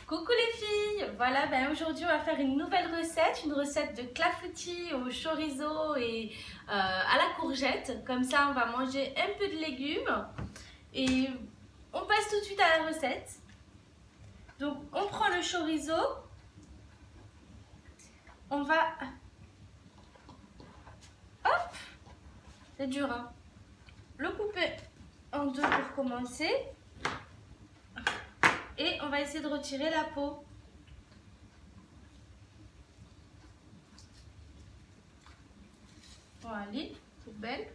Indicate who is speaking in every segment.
Speaker 1: Coucou les filles, voilà, aujourd'hui on va faire une nouvelle recette, une recette de clafoutis au chorizo et à la courgette. Comme ça on va manger un peu de légumes et on passe tout de suite à la recette. Donc on prend le chorizo, on va... Hop, c'est dur hein. Le couper en deux pour commencer. Et on va essayer de retirer la peau. Voilà, poubelle.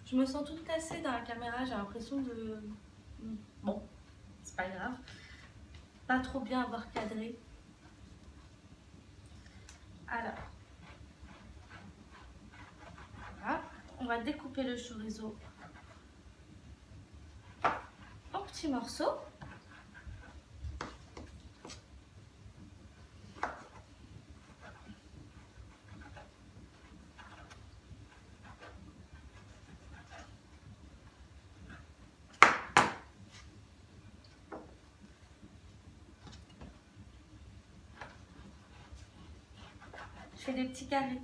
Speaker 1: Je me sens toute cassée dans la caméra, j'ai l'impression de... Bon, c'est pas grave. Pas trop bien avoir cadré. Alors, voilà. On va découper le chorizo en petits morceaux. Je fais des petits carrés.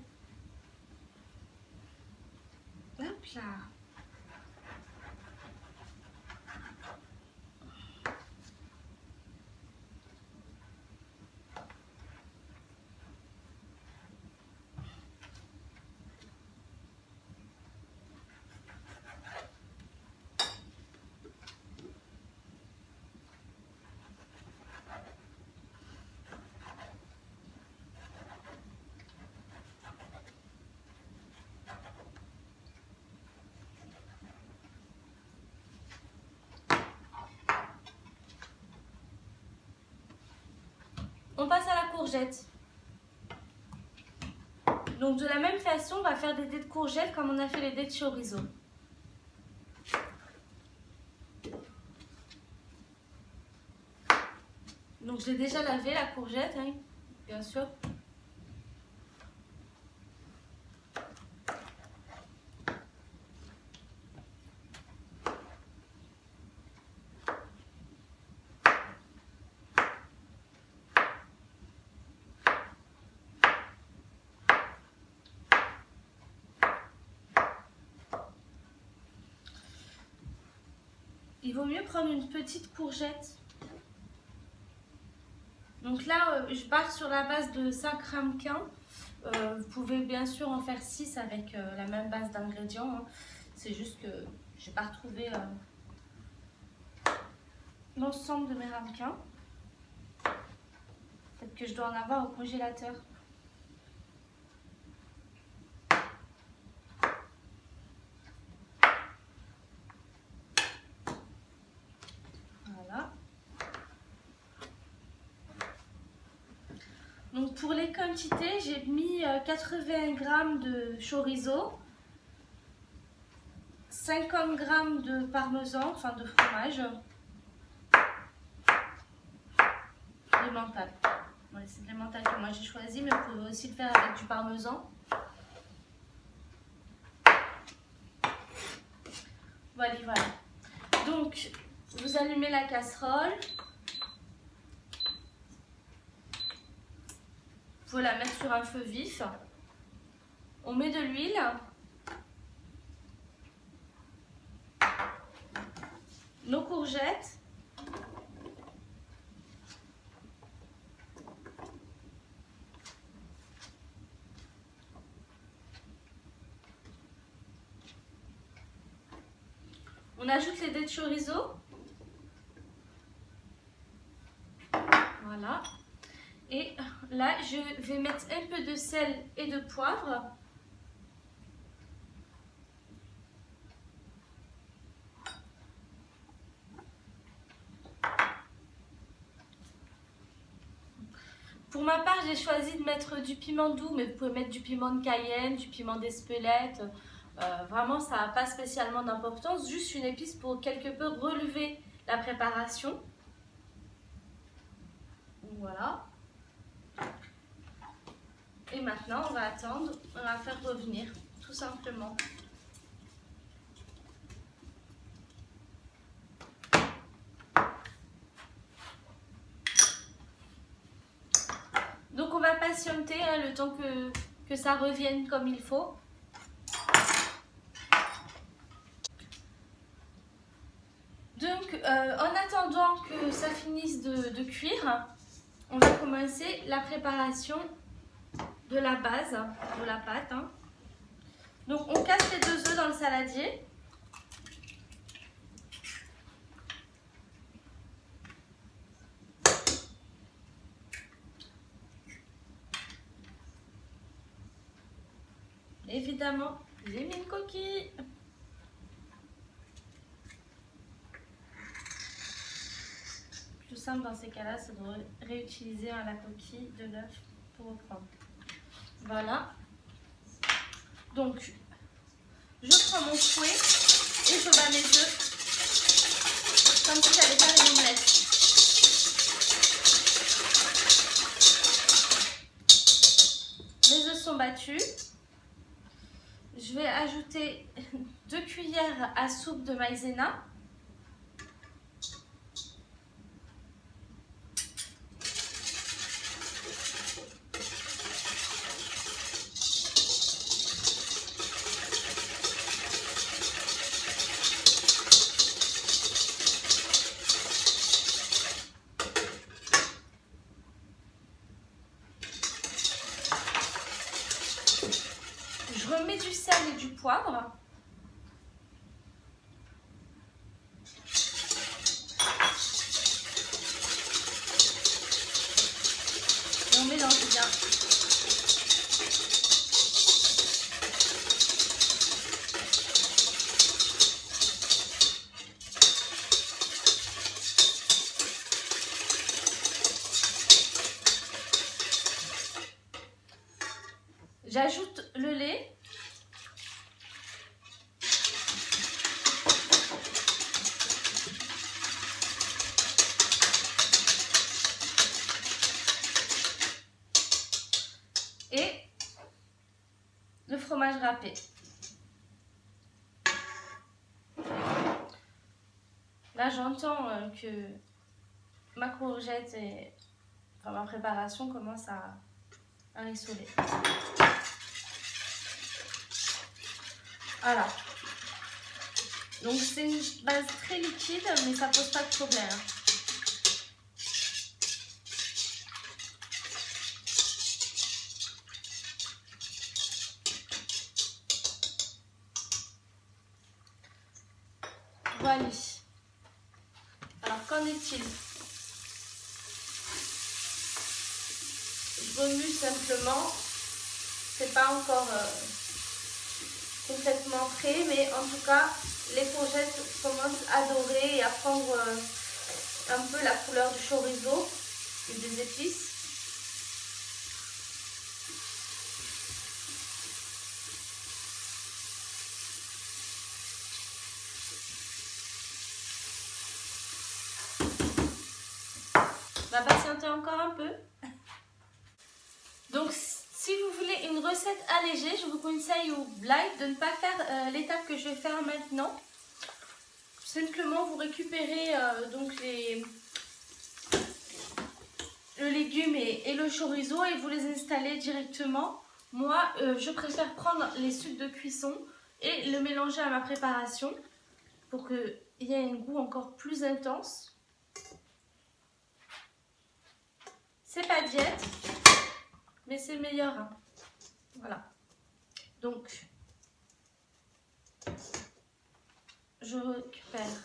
Speaker 1: Hop là. On passe à la courgette. Donc de la même façon, on va faire des dés de courgette comme on a fait les dés de chorizo. Donc je l'ai déjà lavé la courgette, hein, bien sûr. Il vaut mieux prendre une petite courgette. Donc là, je pars sur la base de 5 ramequins. Vous pouvez bien sûr en faire 6 avec la même base d'ingrédients. Hein. C'est juste que je n'ai pas retrouvé l'ensemble de mes ramequins. Peut-être que je dois en avoir au congélateur. Voilà. Donc pour les quantités, j'ai mis 80 g de chorizo, 50 g de parmesan, enfin de fromage, l'emmental. Ouais, c'est l'emmental que moi j'ai choisi, mais vous pouvez aussi le faire avec du parmesan. Voilà, voilà. Donc, vous allumez la casserole. Vous pouvez la mettre sur un feu vif. On met de l'huile. Nos courgettes. On ajoute les dés de chorizo. Voilà. Et là, je vais mettre un peu de sel et de poivre. Pour ma part, j'ai choisi de mettre du piment doux, mais vous pouvez mettre du piment de Cayenne, du piment d'Espelette. Vraiment, ça n'a pas spécialement d'importance. Juste une épice pour quelque peu relever la préparation. Voilà. Et maintenant, on va attendre, on va faire revenir, tout simplement. Donc on va patienter le temps que ça revienne comme il faut. Donc en attendant que ça finisse de cuire, on va commencer la préparation de la base de la pâte. Donc on casse les 2 œufs dans le saladier. Évidemment, j'ai mis une coquille. Plus simple dans ces cas-là, c'est de réutiliser la coquille de l'œuf pour reprendre. Voilà. Donc, je prends mon fouet et je bats mes œufs comme si j'allais faire une omelette. Mes œufs sont battus. Je vais ajouter 2 cuillères à soupe de maïzena. Je remets du sel et du poivre. Et on mélange bien. J'ajoute le lait. Et le fromage râpé. Là, j'entends que ma courgette et ma préparation commence à rissoler. Voilà. Donc c'est une base très liquide, mais ça pose pas de problème. Voilà. Alors qu'en est-il? Je remue simplement. C'est pas encore complètement frais, mais en tout cas les courgettes commencent à dorer et à prendre un peu la couleur du chorizo et des épices. On va patienter encore un peu. Donc si vous voulez une recette allégée, je vous conseille au live de ne pas faire l'étape que je vais faire maintenant. Simplement vous récupérez donc le légume et le chorizo et vous les installez directement. Moi, je préfère prendre les sucs de cuisson et le mélanger à ma préparation pour qu'il y ait un goût encore plus intense. C'est pas diète, mais c'est meilleur. Voilà. Donc, je récupère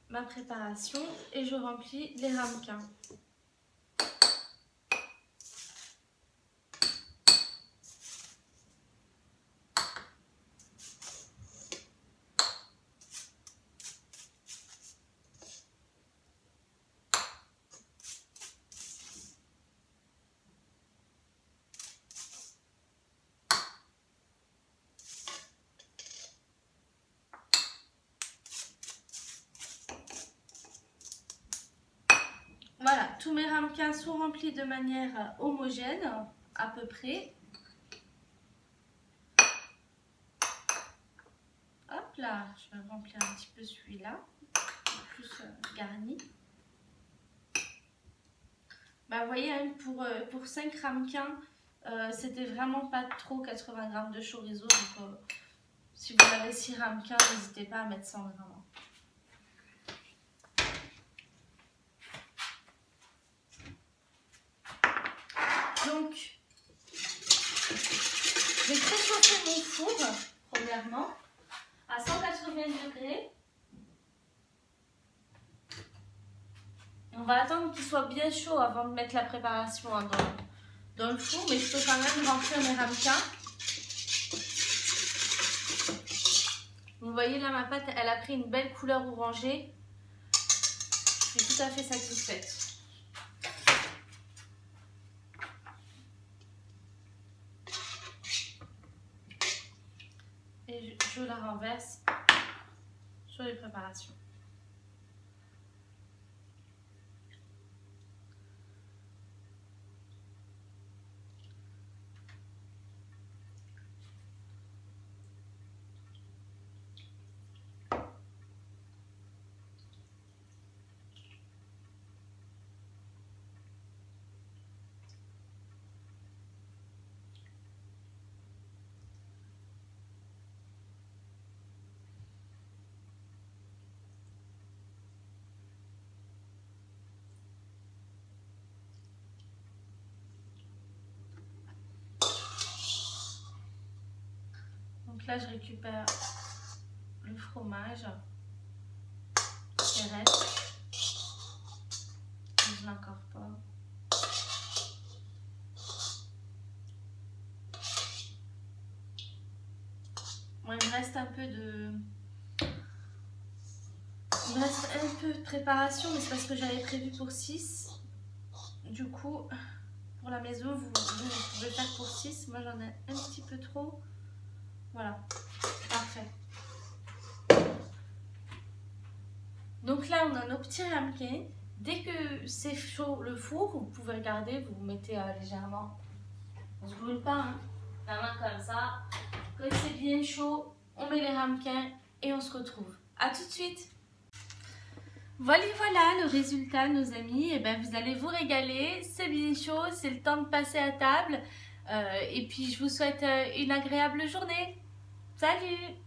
Speaker 1: ma préparation et je remplis les ramequins. tous mes ramequins sont remplis de manière homogène, à peu près. Hop là, je vais remplir un petit peu celui-là, plus garni. Bah, vous voyez, hein, pour 5 ramequins, c'était vraiment pas trop 80 grammes de chorizo. Donc, si vous avez 6 ramequins, n'hésitez pas à mettre 100 grammes. Donc, je vais préchauffer mon four, premièrement, à 180 degrés. On va attendre qu'il soit bien chaud avant de mettre la préparation dans le four, mais je peux quand même remplir mes ramequins. Vous voyez là, ma pâte, elle a pris une belle couleur orangée. Je suis tout à fait satisfaite. Et je la renverse sur les préparations. Donc là, je récupère le fromage qui reste et je l'incorpore. Moi, il me reste un peu de... Il me reste un peu de préparation, mais c'est parce que j'avais prévu pour 6. Du coup, pour la maison, vous pouvez faire pour 6. Moi, j'en ai un petit peu trop. Voilà, parfait. Donc là, on a nos petits ramequins. Dès que c'est chaud le four, vous pouvez regarder, vous mettez légèrement. On ne se brûle pas, hein. La main comme ça. Quand c'est bien chaud, on met les ramequins et on se retrouve. A tout de suite. Voilà, voilà le résultat, nos amis. Et ben, vous allez vous régaler. C'est bien chaud, c'est le temps de passer à table. Et puis, je vous souhaite une agréable journée. Salut!